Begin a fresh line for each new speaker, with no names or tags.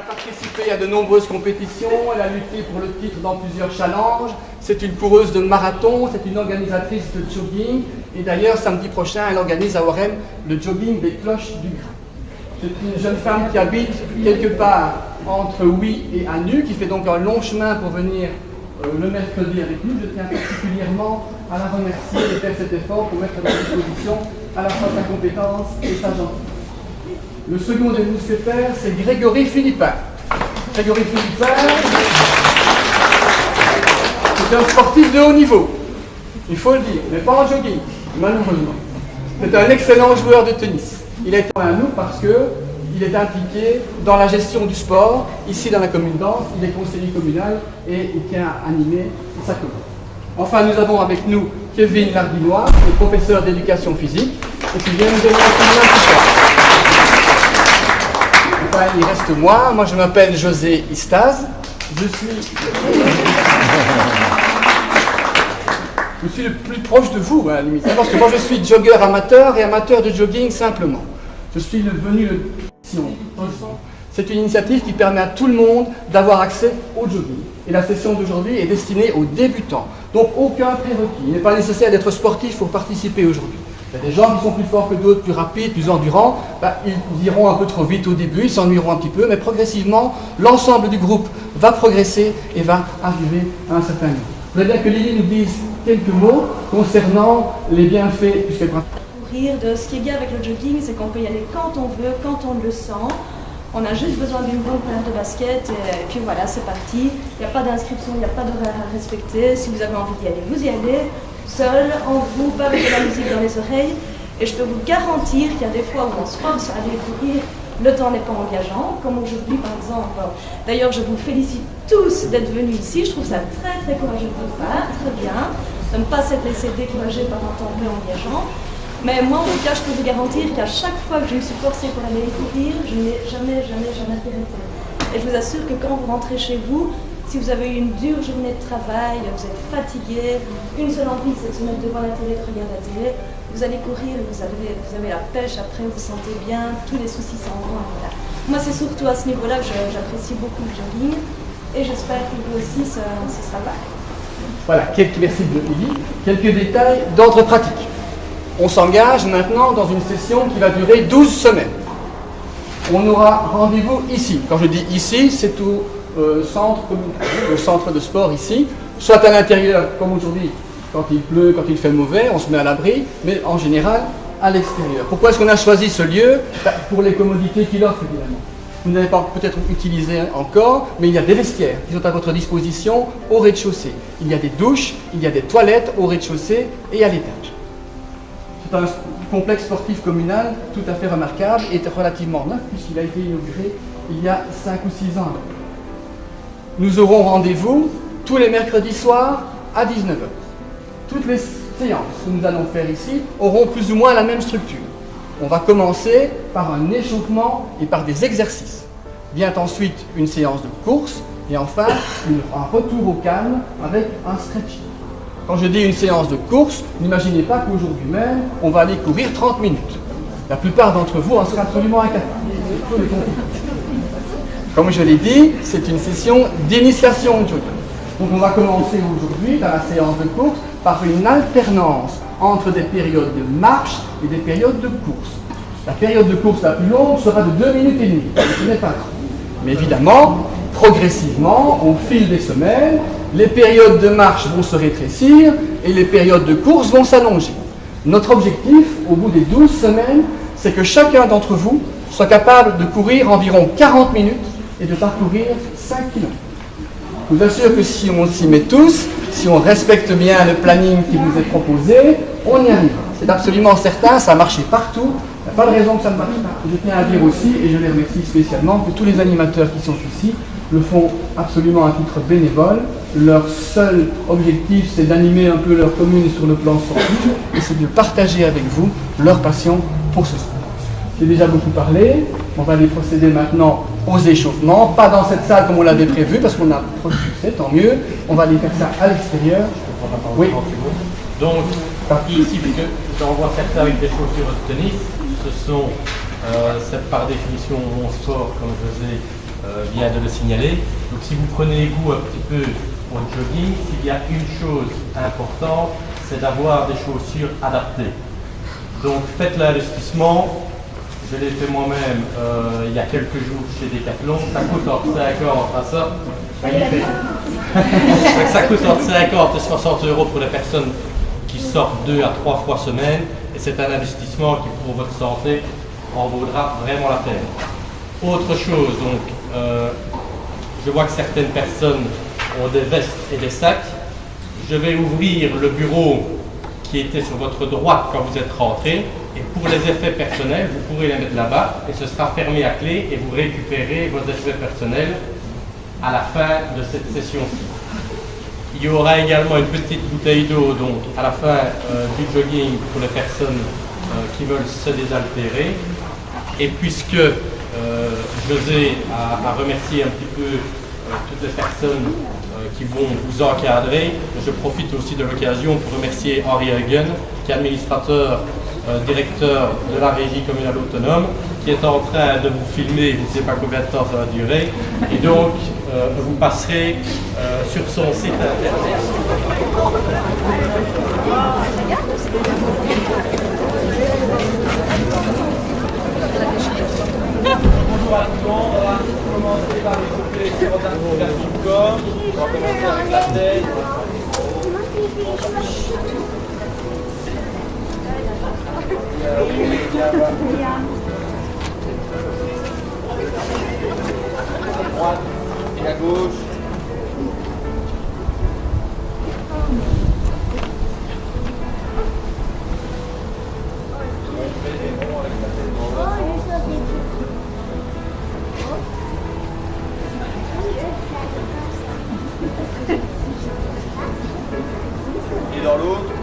Elle a participé à de nombreuses compétitions, elle a lutté pour le titre dans plusieurs challenges. C'est une coureuse de marathon, c'est une organisatrice de jogging. Et d'ailleurs, samedi prochain, elle organise à Warem le jogging des cloches du Grain. C'est une jeune femme qui habite quelque part entre Huy et Anu, qui fait donc un long chemin pour venir le mercredi avec nous. Je tiens particulièrement à la remercier de faire cet effort pour mettre à disposition à la fois sa compétence et sa gentillesse. Le second des mousquetaires, c'est Grégory Philippin. Grégory Philippin, c'est un sportif de haut niveau, il faut le dire, mais pas en jogging, malheureusement. C'est un excellent joueur de tennis. Il est à nous parce qu'il est impliqué dans la gestion du sport, ici dans la commune d'Ans. Il est conseiller communal et il tient à animer sa commune. Enfin, nous avons avec nous Kevin Lardinois, le professeur d'éducation physique, et qui vient nous donner un coup de main ce soir. Enfin, il reste moi je m'appelle José Istaz, je suis le plus proche de vous à la limite, parce que moi je suis jogger amateur et amateur de jogging simplement. Je suis venu de c'est une initiative qui permet à tout le monde d'avoir accès au jogging. Et la session d'aujourd'hui est destinée aux débutants. Donc aucun prérequis. Il n'est pas nécessaire d'être sportif pour participer aujourd'hui. Il y a des gens qui sont plus forts que d'autres, plus rapides, plus endurants. Ils iront un peu trop vite au début, ils s'ennuieront un petit peu, mais progressivement, l'ensemble du groupe va progresser et va arriver à un certain niveau. Je voudrais bien que Lily nous dise quelques mots concernant les bienfaits, puisqu'elle
de ce qui est bien avec le jogging, c'est qu'on peut y aller quand on veut, quand on le sent. On a juste besoin d'une bonne paire de baskets et puis voilà, c'est parti. Il n'y a pas d'inscription, il n'y a pas d'horaire à respecter. Si vous avez envie d'y aller, vous y allez, seul, en vous, pas avec de la musique dans les oreilles. Et je peux vous garantir qu'il y a des fois où on se force à aller courir, le temps n'est pas engageant, comme aujourd'hui par exemple. D'ailleurs, je vous félicite tous d'être venus ici. Je trouve ça très très courageux de votre part, très bien, de ne pas s'être laissé décourager par un temps peu engageant. Mais moi, en tout cas, je peux vous garantir qu'à chaque fois que je me suis forcée pour aller courir, je n'ai jamais arrêté. Et je vous assure que quand vous rentrez chez vous, si vous avez eu une dure journée de travail, vous êtes fatigué, une seule envie, c'est de se mettre devant la télé, de regarder la télé, vous allez courir, vous avez la pêche, après vous vous sentez bien, tous les soucis s'en vont. Voilà. Moi, c'est surtout à ce niveau-là que j'apprécie beaucoup le jogging, et j'espère que vous aussi, ce sera pareil.
Voilà, merci de Lily. Quelques détails d'ordre pratique. On s'engage maintenant dans une session qui va durer 12 semaines. On aura rendez-vous ici. Quand je dis ici, c'est au centre de sport ici, soit à l'intérieur, comme aujourd'hui, quand il pleut, quand il fait mauvais, on se met à l'abri, mais en général, à l'extérieur. Pourquoi est-ce qu'on a choisi ce lieu? Pour les commodités qu'il offre, évidemment. Vous n'avez pas peut-être utilisé encore, mais il y a des vestiaires qui sont à votre disposition au rez-de-chaussée. Il y a des douches, il y a des toilettes au rez-de-chaussée et à l'étage. C'est un complexe sportif communal tout à fait remarquable et relativement neuf puisqu'il a été inauguré il y a 5 ou 6 ans. Nous aurons rendez-vous tous les mercredis soirs à 19h. Toutes les séances que nous allons faire ici auront plus ou moins la même structure. On va commencer par un échauffement et par des exercices. Vient ensuite une séance de course et enfin un retour au calme avec un stretching. Quand je dis une séance de course, n'imaginez pas qu'aujourd'hui même, on va aller courir 30 minutes. La plupart d'entre vous en seront absolument incapables. Comme je l'ai dit, c'est une session d'initiation au jogging. Donc on va commencer aujourd'hui, dans la séance de course, par une alternance entre des périodes de marche et des périodes de course. La période de course la plus longue sera de 2 minutes et demie. Ce n'est pas grave. Mais évidemment, progressivement, au fil des semaines, les périodes de marche vont se rétrécir et les périodes de course vont s'allonger. Notre objectif, au bout des 12 semaines, c'est que chacun d'entre vous soit capable de courir environ 40 minutes et de parcourir 5 km. Je vous assure que si on s'y met tous, si on respecte bien le planning qui vous est proposé, on y arrivera. C'est absolument certain, ça a marché partout. Il n'y a pas de raison que ça ne marche pas. Je tiens à dire aussi, et je les remercie spécialement, que tous les animateurs qui sont ici le font absolument à titre bénévole. Leur seul objectif, c'est d'animer un peu leur commune sur le plan sportif et c'est de partager avec vous leur passion pour ce sport. J'ai déjà beaucoup parlé, on va aller procéder maintenant aux échauffements, pas dans cette salle comme on l'avait prévu parce qu'on a trop de succès, tant mieux. On va aller faire ça à l'extérieur. Oui.
Donc, ici, puisque j'en vois certains avec des chaussures de tennis, ce sont, c'est par définition mon sport, comme José vient de le signaler. Donc si vous prenez goût un petit peu au jogging, s'il y a une chose importante, c'est d'avoir des chaussures adaptées. Donc faites l'investissement. Je l'ai fait moi-même il y a quelques jours chez Decathlon. Ça coûte entre 50 à ça. Ça coûte entre 50 et 60 euros pour les personnes qui sortent 2 à 3 fois semaine. Et c'est un investissement qui, pour votre santé, en vaudra vraiment la peine. Autre chose, donc, je vois que certaines personnes ont des vestes et des sacs. Je vais ouvrir le bureau qui était sur votre droite quand vous êtes rentré. Et pour les effets personnels, vous pourrez les mettre là-bas et ce sera fermé à clé et vous récupérez vos effets personnels à la fin de cette session-ci. Il y aura également une petite bouteille d'eau donc à la fin du jogging pour les personnes qui veulent se désaltérer. Et puisque José a remercié un petit peu toutes les personnes qui vont vous encadrer, je profite aussi de l'occasion pour remercier Henri Huguen, qui est administrateur, directeur de la régie communale autonome, qui est en train de vous filmer, je ne sais pas combien de temps ça va durer, et donc vous passerez sur son site internet. Bonjour à tout le monde, on va commencer par les rotations du corps, on va commencer avec la tête. À droite et à gauche. Et dans l'autre.